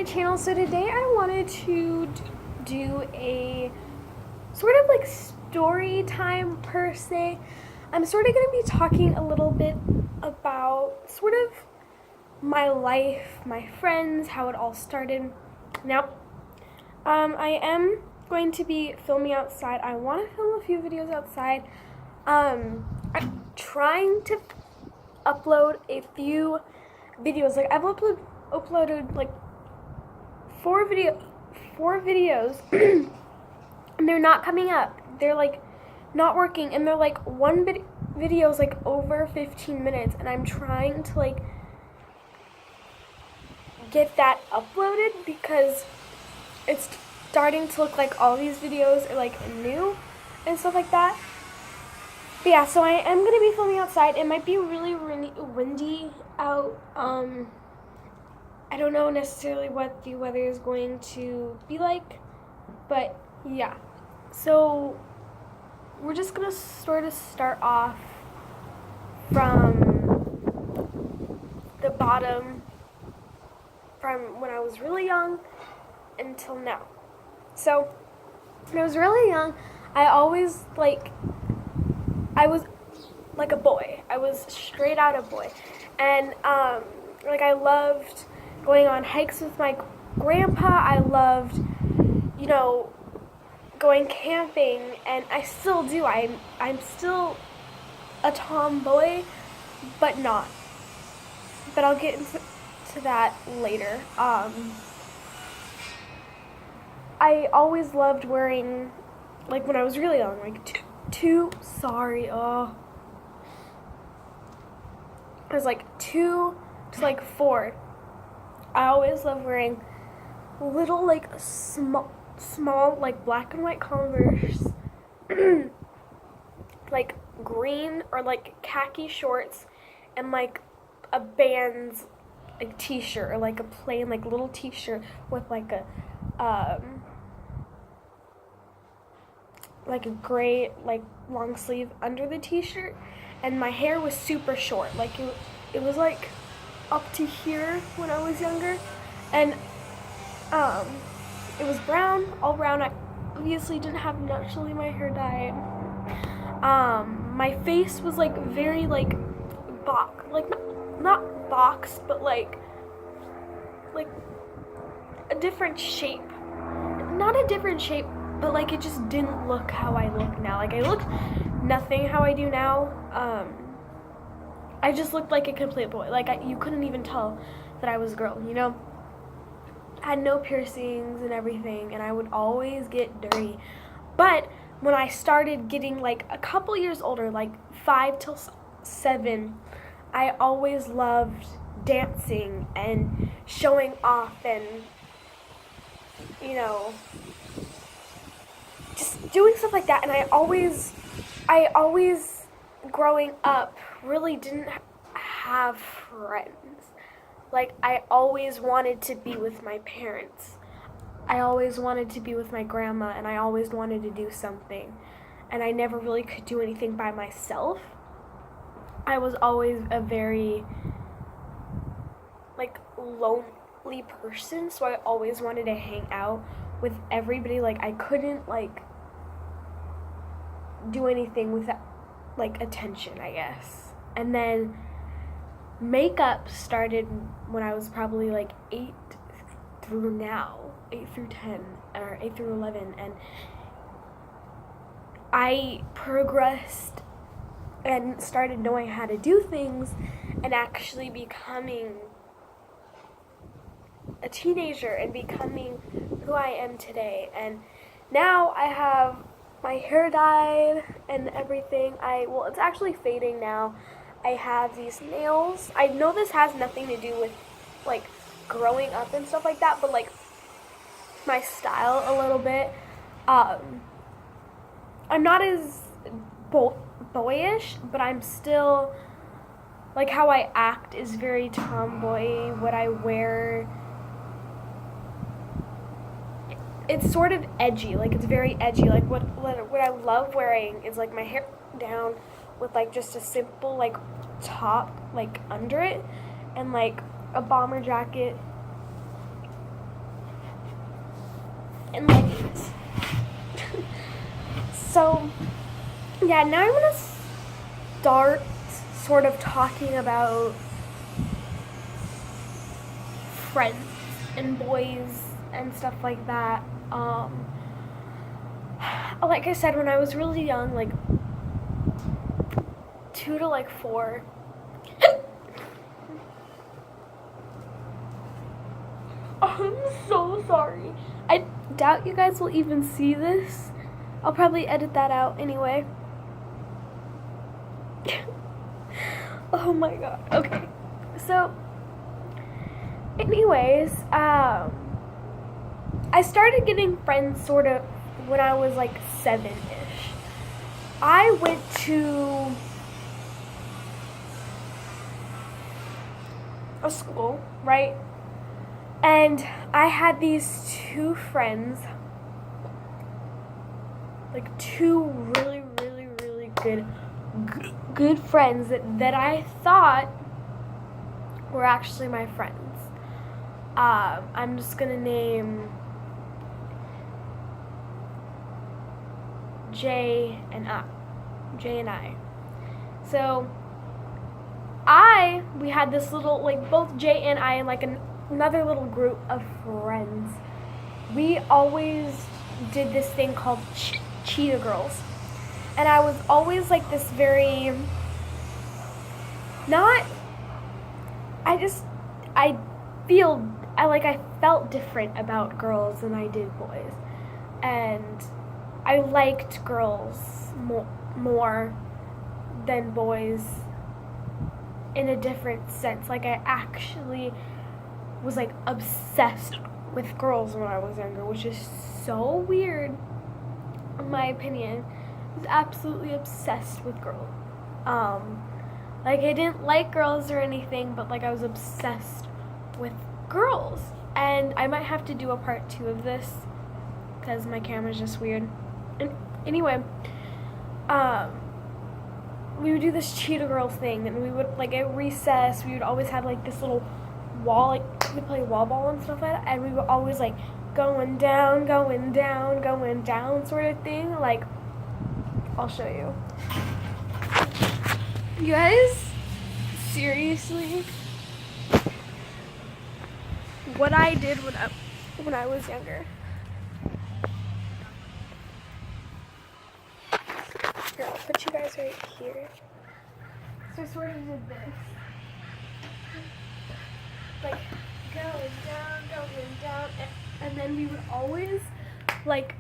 channel. So today I wanted to do a sort of like story time per se. I'm sort of going to be talking a little bit about sort of my life, my friends, how it all started. Now, I am going to be filming outside. I want to film a few videos outside. I'm trying to upload a few videos. Like I've uploaded like four videos and they're not coming up. They're like not working, and they're like one video is like over 15 minutes, and I'm trying to like get that uploaded because it's starting to look like all these videos are like new and stuff like that. But yeah, so I am going to be filming outside. It might be really windy out. I don't know necessarily what the weather is going to be like, but yeah. So we're just going to sort of start off from the bottom, from when I was really young until now. So when I was really young, I was like a boy. I was straight out a boy. And like I loved going on hikes with my grandpa. I loved, going camping, and I still do. I'm still a tomboy, but not. But I'll get into that later. I always loved wearing, like when I was really young, like I was like 2 to like 4. I always loved wearing little like small like black and white Converse, like green or like khaki shorts, and like a Vans like t-shirt, or like a plain like little t-shirt with like a gray like long sleeve under the t-shirt, and my hair was super short. Like it was like up to here when I was younger, and it was brown, all brown. I obviously didn't have naturally my hair dyed. My face was like very like not box, but like a different shape. Not a different shape, but like it just didn't look how I look now. Like I looked nothing how I do now. I just looked like a complete boy. Like you couldn't even tell that I was a girl, I had no piercings and everything, and I would always get dirty. But when I started getting like a couple years older, like 5 till 7, I always loved dancing and showing off and, just doing stuff like that. And I always growing up really didn't have friends. Like I always wanted to be with my parents. I always wanted to be with my grandma, and I always wanted to do something. And I never really could do anything by myself. I was always a very like lonely person, so I always wanted to hang out with everybody. Like I couldn't like do anything without like attention, I guess. And then makeup started when I was probably like 8 through 10 or 8 through 11, and I progressed and started knowing how to do things and actually becoming a teenager and becoming who I am today. And now I have my hair dyed and everything. It's actually fading now. I have these nails. I know this has nothing to do with like growing up and stuff like that, but like my style a little bit. I'm not as boyish, but I'm still like how I act is very tomboy. What I wear, it's sort of edgy. Like it's very edgy. Like what I love wearing is like my hair down with like just a simple like top like under it, and like a bomber jacket and leggings. So, yeah, now I'm gonna start sort of talking about friends and boys and stuff like that. Like I said, when I was really young, like 2 to like 4, I'm so sorry. I doubt you guys will even see this. I'll probably edit that out anyway. Oh my god. Okay. So, anyways, I started getting friends sort of when I was like 7-ish. I went to a school, right? And I had these 2 friends, like 2 really, really, really good friends that I thought were actually my friends. I'm just gonna name Jay and I. So we had this little, like, both Jay and I and like another little group of friends. We always did this thing called Cheetah Girls. And I was always like this very, I felt different about girls than I did boys. And I liked girls more than boys in a different sense. Like, I actually was like obsessed with girls when I was younger, which is so weird in my opinion. I was absolutely obsessed with girls. Like, I didn't like girls or anything, but like I was obsessed with girls. And I might have to do a part 2 of this because my camera's just weird. And anyway, we would do this Cheetah Girls thing, and we would, like, at recess, we would always have like this little wall, like we play wall ball and stuff like that, and we would always like going down sort of thing. Like, I'll show you. You guys, seriously, what I did when I was younger. Here, I'll put you guys right here. So I sort of did this. Like, going down, and then we would always, like,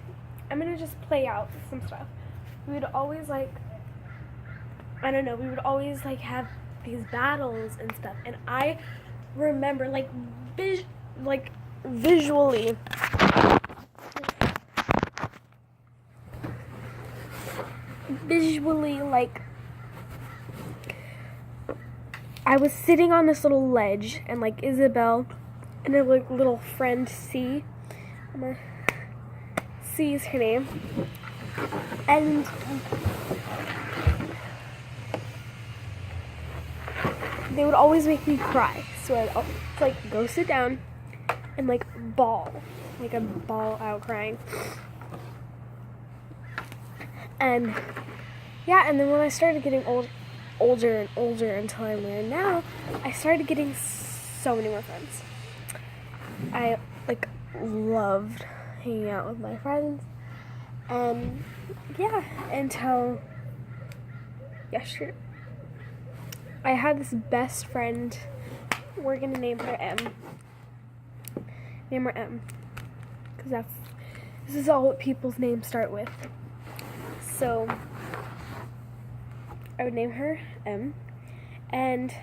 I'm gonna just play out some stuff. We would always, like, I don't know, we would always, like, have these battles and stuff, and I remember, like, visually, like, I was sitting on this little ledge, and like Isabel and her like little friend C is her name, and they would always make me cry. So I'd like go sit down and like bawl, like a bawl out crying. And yeah, and then when I started getting older and older until I learned now, I started getting so many more friends. I like loved hanging out with my friends, and yeah, until yesterday. I had this best friend. We're gonna name her M. Name her M, because this is all what people's names start with. So I would name her M, and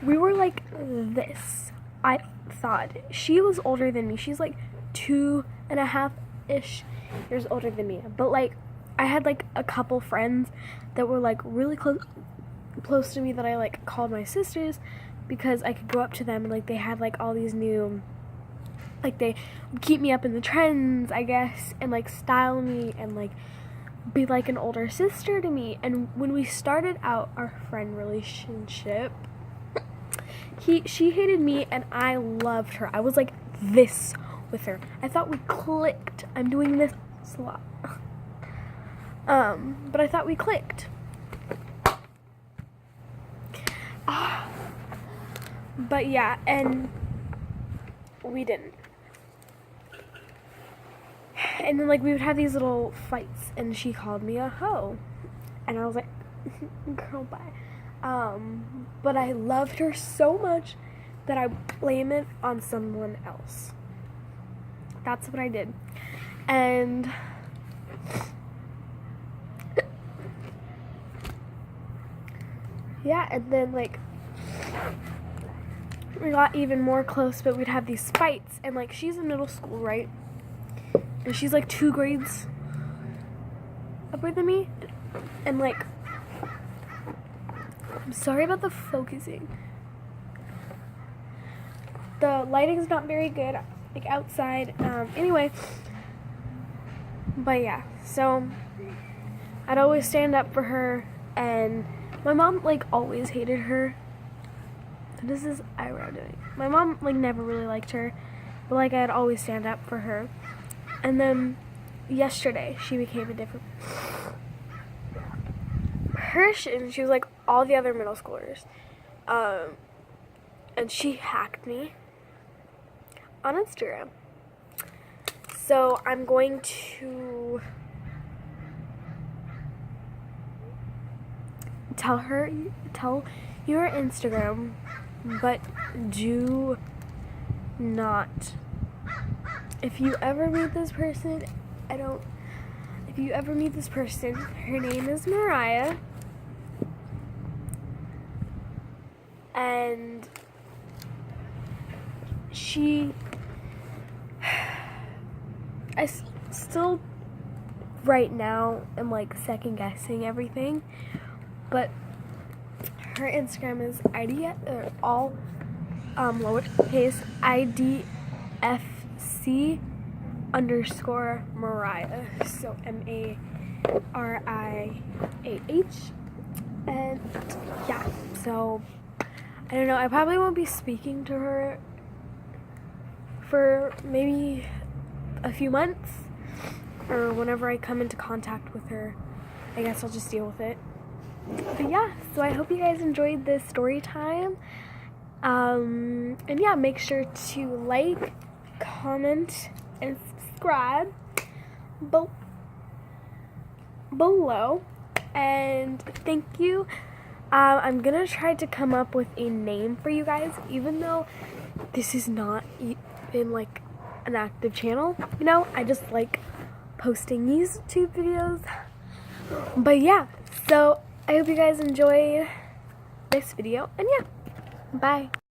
we were like this. I thought she was older than me. She's like 2.5-ish years older than me. But like, I had like a couple friends that were like really close to me that I like called my sisters, because I could go up to them and like they had like all these new, like they would keep me up in the trends, I guess, and like style me and like be like an older sister to me. And when we started out our friend relationship, she hated me and I loved her. I was like this with her. I thought we clicked. I'm doing this a lot. But I thought we clicked. But yeah, and we didn't. And then, like, we would have these little fights, and she called me a hoe. And I was like, girl, bye. But I loved her so much that I blame it on someone else. That's what I did. And yeah, and then, like, we got even more close, but we'd have these fights, and, like, she's in middle school, right? And she's, like, 2 grades upper than me, and, like, I'm sorry about the focusing. The lighting's not very good, like, outside. Anyway, but yeah, so I'd always stand up for her, and my mom, like, always hated her. This is eyebrow doing. My mom, like, never really liked her, but, like, I'd always stand up for her. And then yesterday, she became a different person. She was like all the other middle schoolers. And she hacked me on Instagram. So I'm going to tell your Instagram, but do not. If you ever meet this person, her name is Mariah, and I still right now am, like, second guessing everything, but her Instagram is all lowercase IDFC_Mariah, so MARIAH, and yeah, so I don't know, I probably won't be speaking to her for maybe a few months, or whenever I come into contact with her, I guess I'll just deal with it. But yeah, so I hope you guys enjoyed this story time. And yeah, make sure to like, comment, and subscribe below. And thank you. I'm gonna try to come up with a name for you guys, even though this is not in, like, an active channel. You know, I just like posting YouTube videos. But yeah, so I hope you guys enjoyed this video, and yeah, bye.